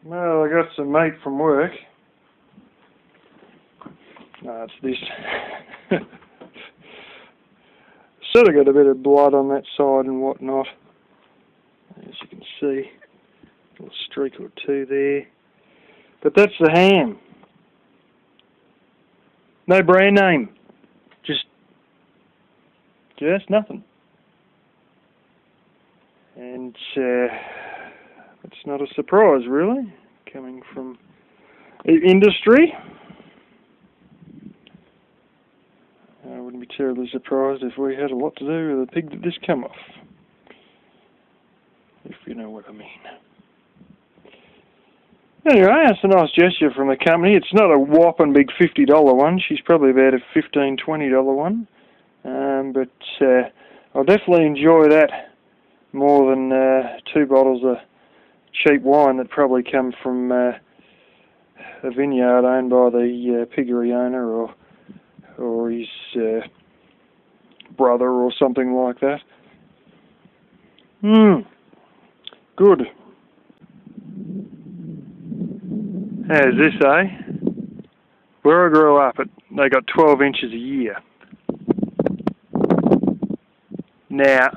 Well, I got some meat from work. No, it's this. Sort of got a bit of blood on that side and whatnot. As you can see, a little streak or two there. But that's the ham. No brand name. Just nothing. And it's not a surprise, really, coming from industry. I wouldn't be terribly surprised if we had a lot to do with the pig that this come off. If you know what I mean. Anyway, that's a nice gesture from the company. It's not a whopping big $50 one. She's probably about a $15, $20 one. But I'll definitely enjoy that more than 2 bottles of cheap wine that probably come from a vineyard owned by the piggery owner or his brother or something like that. Good. How's this, eh? Where I grew up, they got 12 inches a year. Now,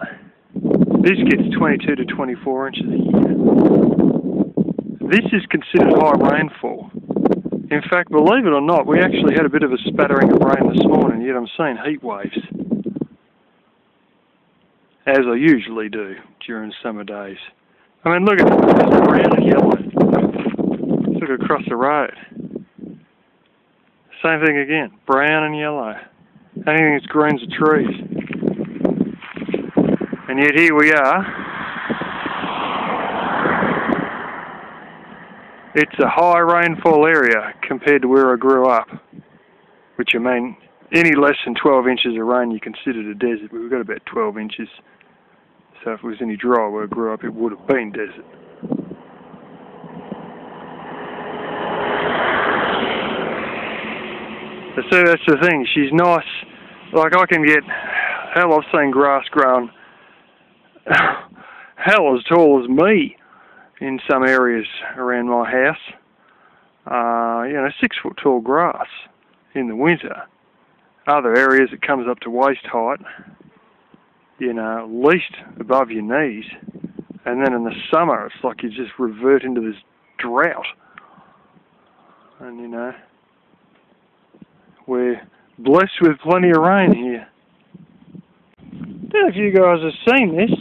this gets 22 to 24 inches a year. This is considered high rainfall. In fact, believe it or not, we actually had a bit of a spattering of rain this morning, yet I'm seeing heat waves. As I usually do during summer days. I mean, look at it, it's brown and yellow. Let's look across the road. Same thing again, brown and yellow. Anything that's green's the trees. And yet here we are. It's a high rainfall area compared to where I grew up. Which, I mean, any less than 12 inches of rain you considered a desert. We've got about 12 inches. So if it was any drier where I grew up, it would have been desert. But see, that's the thing. She's nice. Like, I can get... Hell, I've seen grass growing hell as tall as me in some areas around my house. 6 foot tall grass in the winter. Other areas it comes up to waist height, at least above your knees. And then in the summer it's like you just revert into this drought. And we're blessed with plenty of rain here. I don't know if you guys have seen this.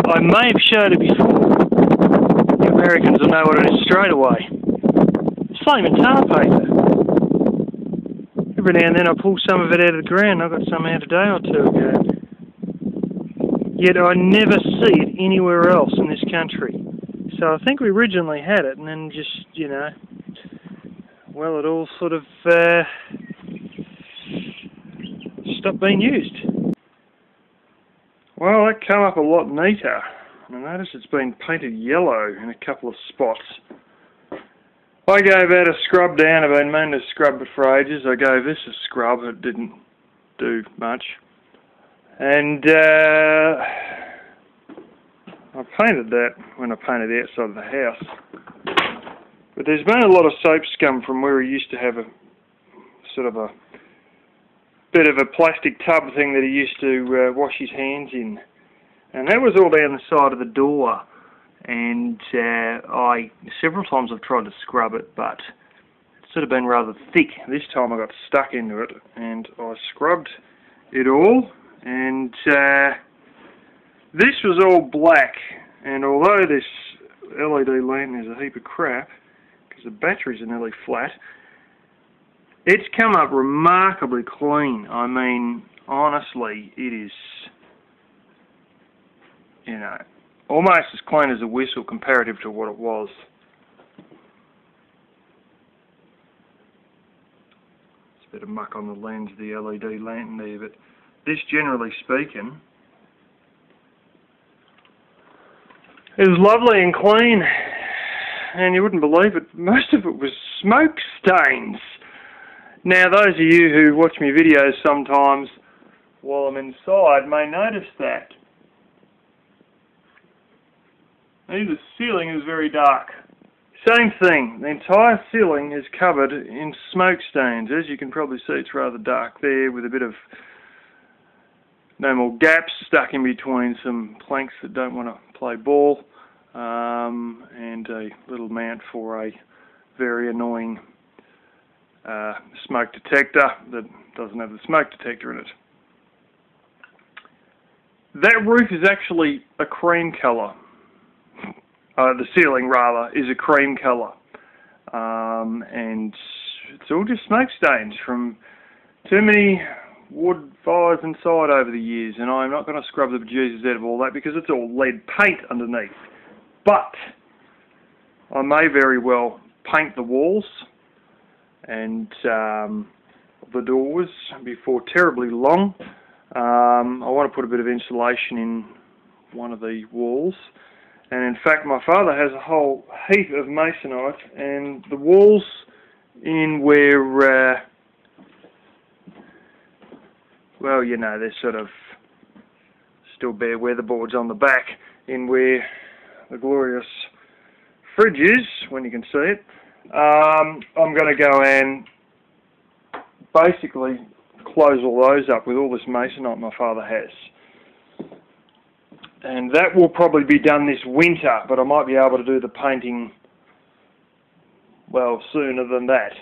I may have showed it before. The Americans will know what it is straight away. Flaming tar paper. Every now and then I pull some of it out of the ground. I got some out a day or two ago. Yet I never see it anywhere else in this country. So I think we originally had it and then just, it all sort of stopped being used. Well, that came up a lot neater. I noticed it's been painted yellow in a couple of spots. I gave that a scrub down. I've been meaning to scrub it for ages. I gave this a scrub. It didn't do much. And I painted that when I painted the outside of the house. But there's been a lot of soap scum from where he used to have a sort of a bit of a plastic tub thing that he used to wash his hands in. And that was all down the side of the door. And several times I've tried to scrub it, but it's sort of been rather thick. This time I got stuck into it, and I scrubbed it all, and this was all black. And although this LED lantern is a heap of crap, because the batteries are nearly flat, it's come up remarkably clean. I mean, honestly, it is, almost as clean as a whistle comparative to what it was. It's a bit of muck on the lens of the LED lantern there, but this, generally speaking, is lovely and clean. And you wouldn't believe it, most of it was smoke stains. Now, those of you who watch my videos sometimes while I'm inside may notice that. And the ceiling is very dark. Same thing, the entire ceiling is covered in smoke stains. As you can probably see, it's rather dark there with a bit of no more gaps stuck in between some planks that don't want to play ball, and a little mount for a very annoying smoke detector that doesn't have the smoke detector in it. That roof is actually a cream colour. The ceiling, rather, is a cream colour. And it's all just smoke stains from too many wood fires inside over the years, and I'm not going to scrub the bejesus out of all that because it's all lead paint underneath. But I may very well paint the walls and the doors before terribly long. I want to put a bit of insulation in one of the walls, and in fact my father has a whole heap of masonite, and the walls in where well, you know, they're sort of still bare weatherboards on the back, in where the glorious fridge is, when you can see it. I'm going to go and basically close all those up with all this masonite my father has. And that will probably be done this winter, but I might be able to do the painting, well, sooner than that.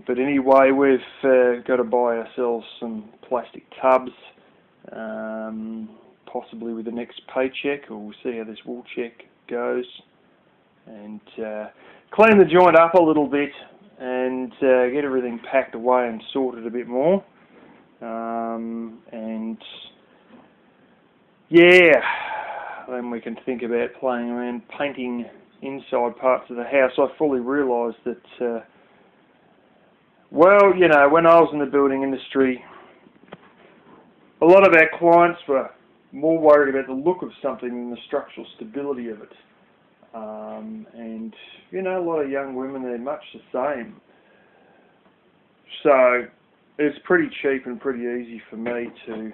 But anyway, we've got to buy ourselves some plastic tubs, possibly with the next paycheck, or we'll see how this wool check goes, and clean the joint up a little bit and get everything packed away and sorted a bit more. And yeah, then we can think about playing around painting inside parts of the house. I fully realise that well, you know, when I was in the building industry, a lot of our clients were more worried about the look of something than the structural stability of it. And, you know, a lot of young women, they're much the same. So it's pretty cheap and pretty easy for me to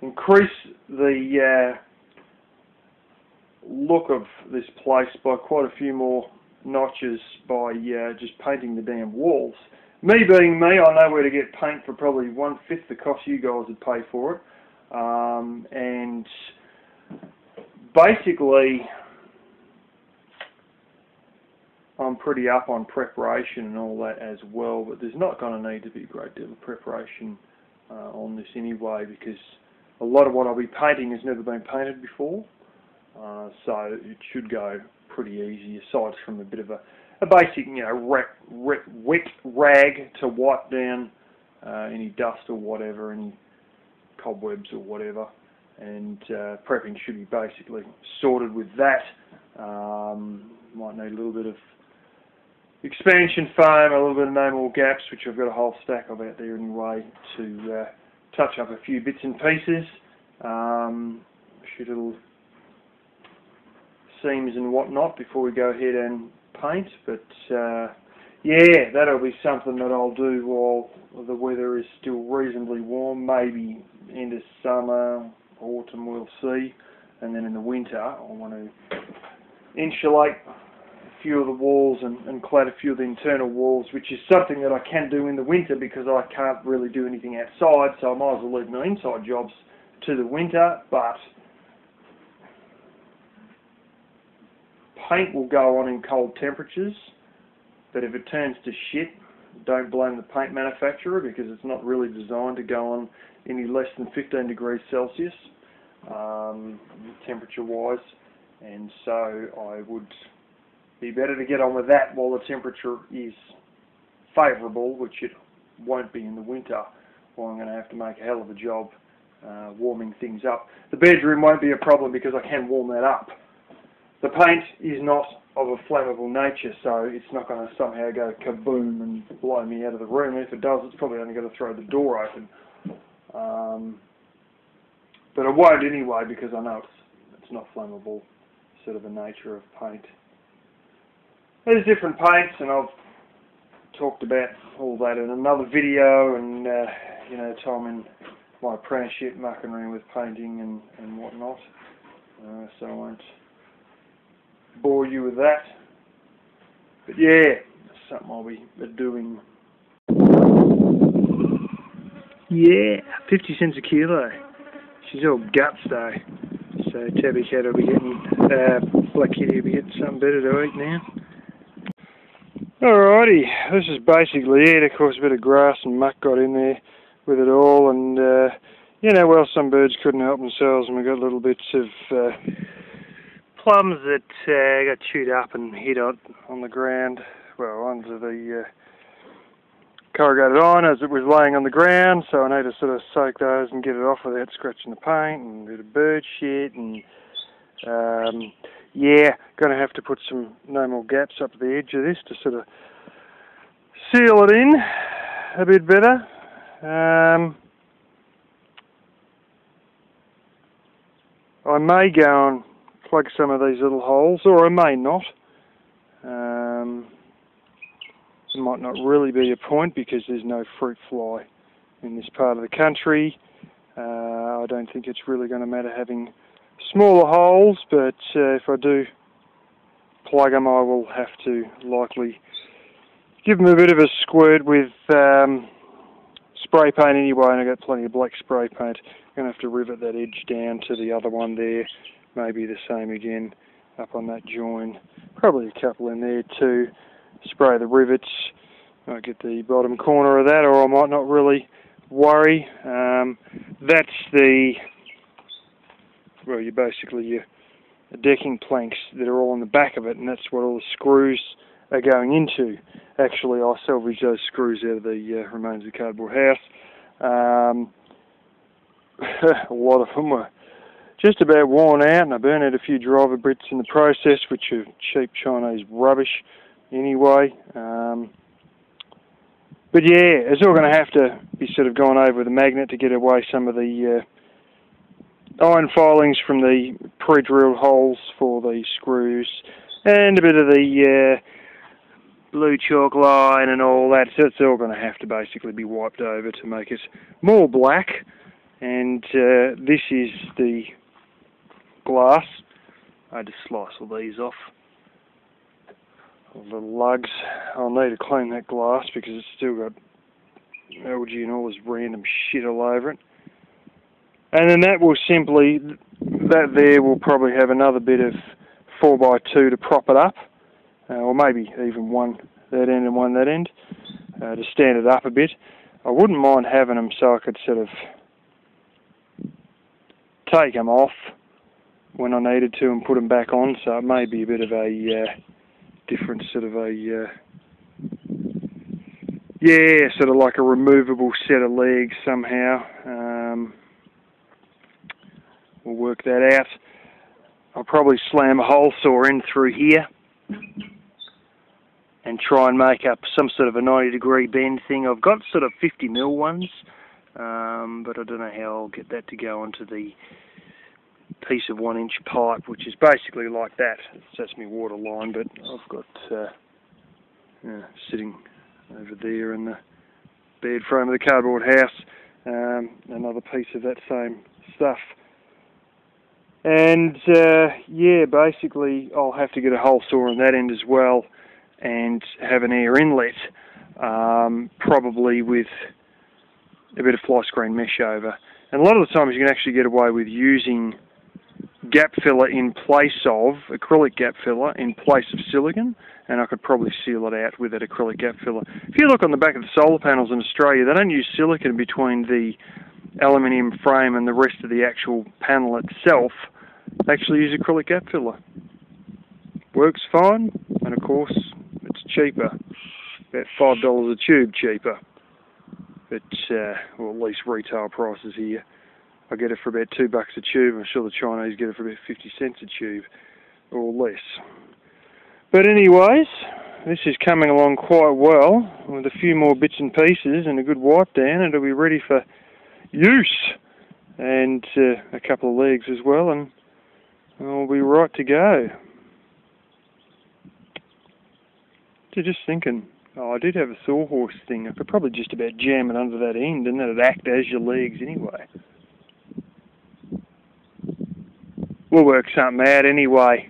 increase the look of this place by quite a few more notches by just painting the damn walls. Me being me, I know where to get paint for probably 1/5 the cost you guys would pay for it. And basically, I'm pretty up on preparation and all that as well, but there's not going to need to be a great deal of preparation on this anyway, because a lot of what I'll be painting has never been painted before. So it should go pretty easy, aside from a bit of a basic, you know, wet rag to wipe down any dust or whatever, any cobwebs or whatever, and prepping should be basically sorted with that. Might need a little bit of expansion foam, a little bit of no more gaps, which I've got a whole stack of out there anyway, to touch up a few bits and pieces, shoot little seams and whatnot before we go ahead and paint. But yeah, that'll be something that I'll do while the weather is still reasonably warm, maybe into summer, autumn, we'll see. And then in the winter I want to insulate a few of the walls and clad a few of the internal walls, which is something that I can do in the winter because I can't really do anything outside, so I might as well leave my inside jobs to the winter. But paint will go on in cold temperatures, but if it turns to shit, don't blame the paint manufacturer, because it's not really designed to go on any less than 15 degrees Celsius temperature-wise, and so I would be better to get on with that while the temperature is favourable, which it won't be in the winter, or I'm going to have to make a hell of a job warming things up. The bedroom won't be a problem because I can warm that up. The paint is not of a flammable nature, so it's not going to somehow go kaboom and blow me out of the room. If it does, it's probably only going to throw the door open. But it won't anyway, because I know it's not flammable, sort of the nature of paint. There's different paints, and I've talked about all that in another video, and you know, time in my apprenticeship mucking around with painting and whatnot. So I won't bore you with that. But yeah, that's something I'll be doing. Yeah, 50 cents a kilo. She's all guts though. So Tabby Cat will be getting, Black Kitty will be getting something better to eat now. Alrighty, this is basically it. Of course, a bit of grass and muck got in there with it all, and you know, well, some birds couldn't help themselves, and we got little bits of plums that got chewed up and hit on the ground, well, under the corrugated iron as it was laying on the ground, so I need to sort of soak those and get it off without scratching the paint, and a bit of bird shit, and yeah, going to have to put some normal gaps up the edge of this to sort of seal it in a bit better. I may go and plug some of these little holes, or I may not. There might not really be a point because there's no fruit fly in this part of the country. I don't think it's really going to matter having smaller holes, but if I do plug them, I will have to likely give them a bit of a squirt with spray paint anyway, and I've got plenty of black spray paint. I'm going to have to rivet that edge down to the other one there, maybe the same again up on that join, probably a couple in there too. Spray the rivets, I'll get the bottom corner of that, or I might not really worry. That's the, well, you basically your decking planks that are all on the back of it, and that's what all the screws are going into. Actually, I salvaged those screws out of the remains of the cardboard house. A lot of them were just about worn out, and I burned out a few driver bits in the process, which are cheap Chinese rubbish anyway. But yeah, it's all going to have to be sort of gone over with a magnet to get away some of the iron filings from the pre-drilled holes for the screws, and a bit of the blue chalk line and all that. So it's all going to have to basically be wiped over to make it more black. And this is the glass. I had to slice all these off. All the lugs. I'll need to clean that glass because it's still got algae and all this random shit all over it. And then that will simply, that there will probably have another bit of 4x2 to prop it up, or maybe even one that end and one that end, to stand it up a bit. I wouldn't mind having them so I could sort of take them off when I needed to and put them back on, so it may be a bit of a different sort of a, yeah, sort of like a removable set of legs somehow. We'll work that out. I'll probably slam a hole saw in through here and try and make up some sort of a 90-degree bend thing. I've got sort of 50mm ones, but I don't know how I'll get that to go onto the piece of 1-inch pipe, which is basically like that. That's my water line, but I've got sitting over there in the bed frame of the cardboard house, another piece of that same stuff. And yeah, basically I'll have to get a hole saw on that end as well and have an air inlet, probably with a bit of fly screen mesh over. And a lot of the times you can actually get away with using gap filler in place of, acrylic gap filler in place of silicone, and I could probably seal it out with that acrylic gap filler. If you look on the back of the solar panels in Australia, they don't use silicone between the aluminium frame and the rest of the actual panel itself. They actually use acrylic gap filler. Works fine, and of course it's cheaper, about $5 a tube cheaper. But, well, at least retail prices here. I get it for about $2 a tube. I'm sure the Chinese get it for about 50 cents a tube, or less. But anyways, this is coming along quite well, with a few more bits and pieces and a good wipe down, and it'll be ready for use. And a couple of legs as well, and I'll be right to go. So just thinking, I did have a sawhorse thing. I could probably just about jam it under that end, and that'd act as your legs anyway. We'll work something out anyway.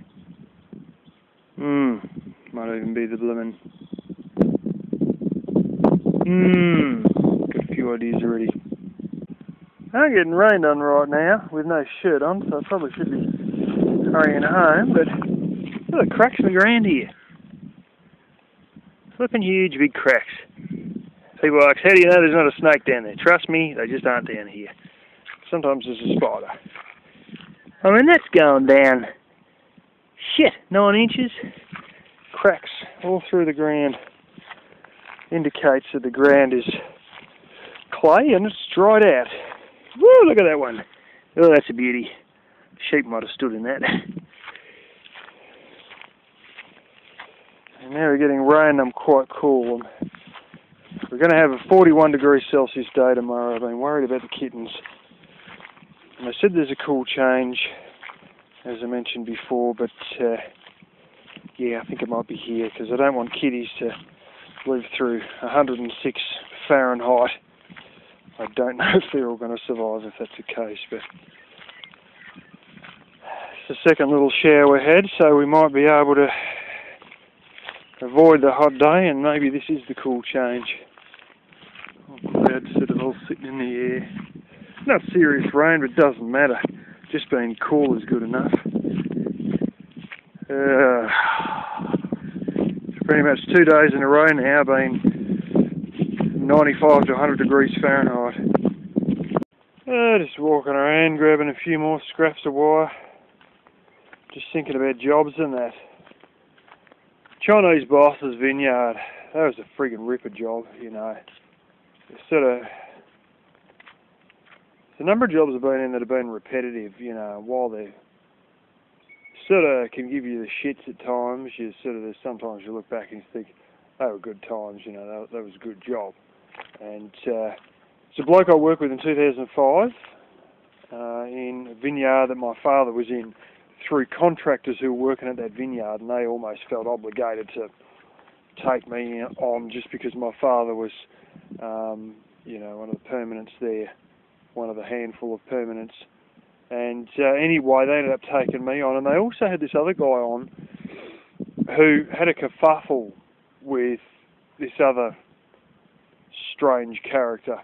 Might even be the bloomin'. Got a few ideas already. I'm getting rained on right now with no shirt on, so I probably should be hurrying home, but look, cracks in the ground here. Flipping huge big cracks. People ask, how do you know there's not a snake down there? Trust me, they just aren't down here. Sometimes there's a spider. I mean, that's going down, 9 inches. Cracks all through the ground. Indicates that the ground is clay and it's dried out. Woo, look at that one. Oh, that's a beauty. Sheep might have stood in that. And now we're getting rain. I'm quite cool. We're going to have a 41 degrees Celsius day tomorrow. I've been worried about the kittens. And I said there's a cool change, as I mentioned before, but yeah, I think it might be here because I don't want kitties to live through 106 Fahrenheit. I don't know if they're all going to survive if that's the case, but it's the second little shower we had, so we might be able to avoid the hot day, and maybe this is the cool change. Clouds sort of all sitting in the air. Not serious rain, but it doesn't matter. Just being cool is good enough. It's pretty much 2 days in a row now, been 95 to 100 degrees Fahrenheit. Just walking around, grabbing a few more scraps of wire. Just thinking about jobs and that. Chinese boss's vineyard. That was a friggin' ripper job, you know. It's there's a number of jobs I've been in that have been repetitive, you know, while they sort of can give you the shits at times. There's sometimes you look back and you think, they were good times, you know, that was a good job. And it's a bloke I worked with in 2005 in a vineyard that my father was in through contractors who were working at that vineyard, and they almost felt obligated to take me on just because my father was, you know, one of the permanents there, one of a handful of permanents. And anyway, they ended up taking me on, and they also had this other guy on who had a kerfuffle with this other strange character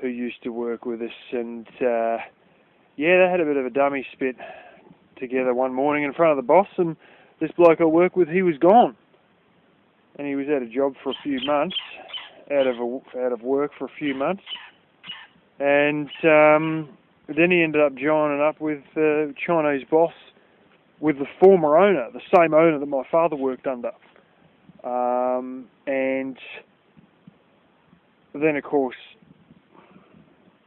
who used to work with us, and yeah, they had a bit of a dummy spit together one morning in front of the boss, and this bloke I work with, he was gone, and he was out of job for a few months, out of work for a few months, and then he ended up joining up with the Chinese boss, with the former owner, the same owner that my father worked under, and then of course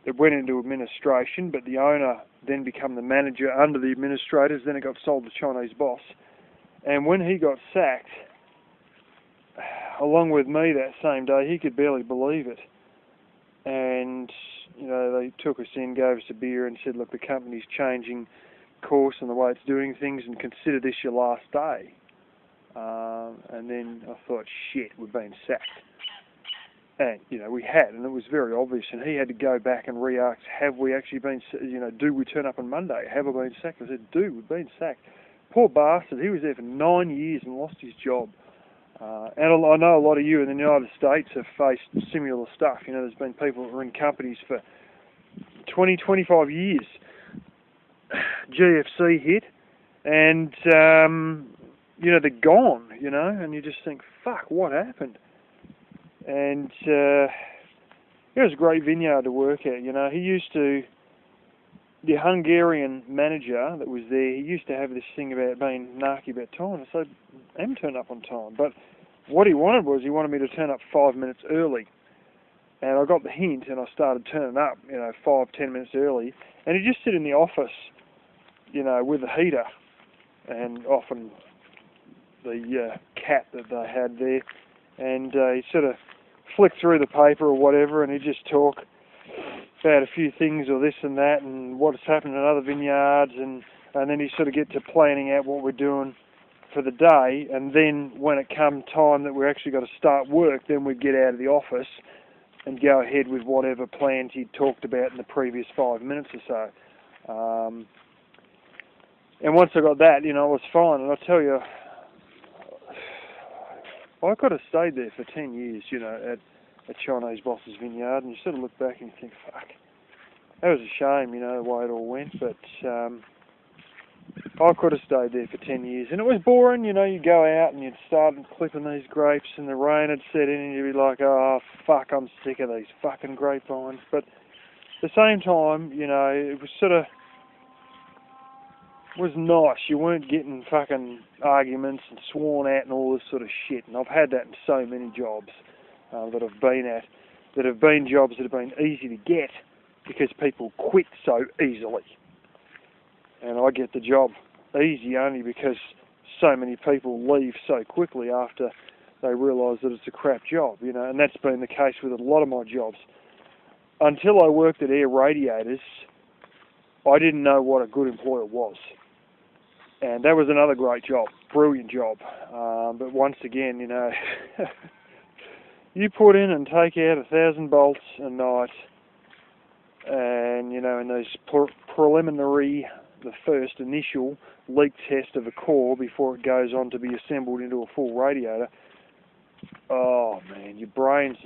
it went into administration, but the owner then became the manager under the administrators. Then it got sold to Chinese boss. And when he got sacked, along with me that same day, he could barely believe it. And, you know, they took us in, gave us a beer and said, look, the company's changing course and the way it's doing things, and consider this your last day. And then I thought, shit, we've been sacked. And, you know, we had, and it was very obvious, and he had to go back and re-ask, have we actually been, you know, do we turn up on Monday? Have I been sacked? I said, dude, we've been sacked. Poor bastard, he was there for 9 years and lost his job. And I know a lot of you in the United States have faced similar stuff. You know, there's been people that were in companies for 20, 25 years. GFC hit, and, you know, they're gone, you know, and you just think, fuck, what happened? And it was a great vineyard to work at, you know. The Hungarian manager that was there, he used to have this thing about being narky about time. So I am turned up on time. But what he wanted me to turn up 5 minutes early. And I got the hint, and I started turning up, you know, 5-10 minutes early. And he'd just sit in the office, you know, with a heater, and often the cat that they had there. And he sort of flick through the paper or whatever, and he'd just talk about a few things or this and that and what's happened in other vineyards, and then he sort of get to planning out what we're doing for the day, and then when it come time that we're actually got to start work, then we'd get out of the office and go ahead with whatever plans he'd talked about in the previous 5 minutes or so. And once I got that, you know, it was fine, and I tell you, I could have stayed there for 10 years, you know, at a Chinese boss's vineyard, and you sort of look back and you think, fuck, that was a shame, you know, the way it all went, but I could have stayed there for 10 years, and it was boring, you know. You go out and you'd start clipping these grapes, and the rain had set in, and you'd be like, oh, fuck, I'm sick of these fucking grapevines. But at the same time, you know, it was sort of, was nice. You weren't getting fucking arguments and sworn at and all this sort of shit, and I've had that in so many jobs that I've been at, that have been jobs that have been easy to get because people quit so easily. And I get the job easy only because so many people leave so quickly after they realise that it's a crap job, you know, and that's been the case with a lot of my jobs. Until I worked at Air Radiators, I didn't know what a good employer was. And that was another great job, brilliant job. But once again, you know, you put in and take out 1,000 bolts a night, and, you know, in those preliminary, the first initial leak test of a core before it goes on to be assembled into a full radiator, oh man, your brains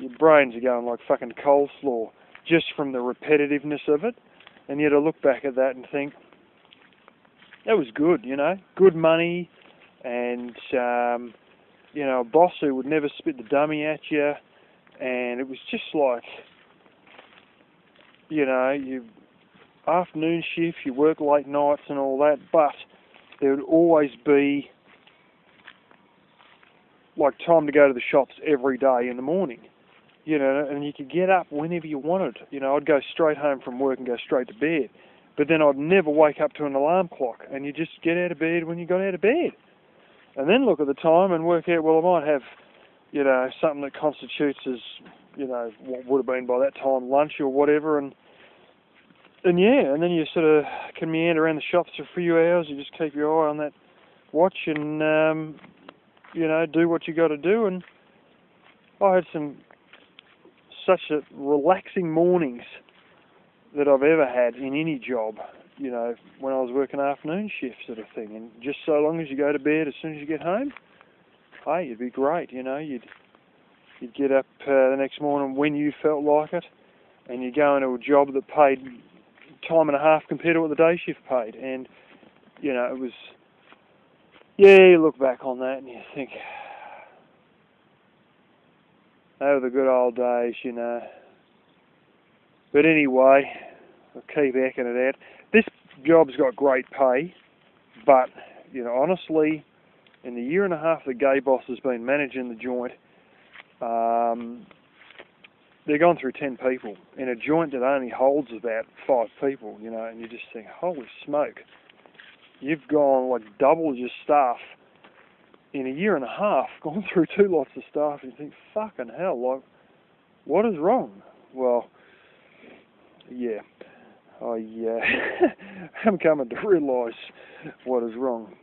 are going like fucking coleslaw just from the repetitiveness of it. And yet I look back at that and think, that was good, you know, good money, and you know, a boss who would never spit the dummy at you, and it was just like, you know, you afternoon shift, you work late nights and all that, but there would always be like time to go to the shops every day in the morning, you know, and you could get up whenever you wanted. You know, I'd go straight home from work and go straight to bed, but then I'd never wake up to an alarm clock, and you just get out of bed when you got out of bed. And then look at the time and work out, well, I might have, you know, something that constitutes as, you know, what would have been by that time lunch or whatever, and yeah, and then you sort of can meander around the shops for a few hours. You just keep your eye on that watch and, you know, do what you got to do. And I had such relaxing mornings that I've ever had in any job, you know, when I was working afternoon shift sort of thing. And just so long as you go to bed as soon as you get home, hey, you'd be great, you know. You'd get up the next morning when you felt like it, and you go into a job that paid time and a half compared to what the day shift paid. And, you know, it was, yeah, you look back on that and you think, they were the good old days, you know. But anyway, I'll keep hacking it out. This job's got great pay, but, you know, honestly, in the year and a half the gay boss has been managing the joint, they're going through 10 people in a joint that only holds about 5 people, you know, and you just think, holy smoke, you've gone like double your staff in a year and a half, gone through 2 lots of staff, and you think, fucking hell, like, what is wrong? Well, yeah, I'm coming to realise what is wrong.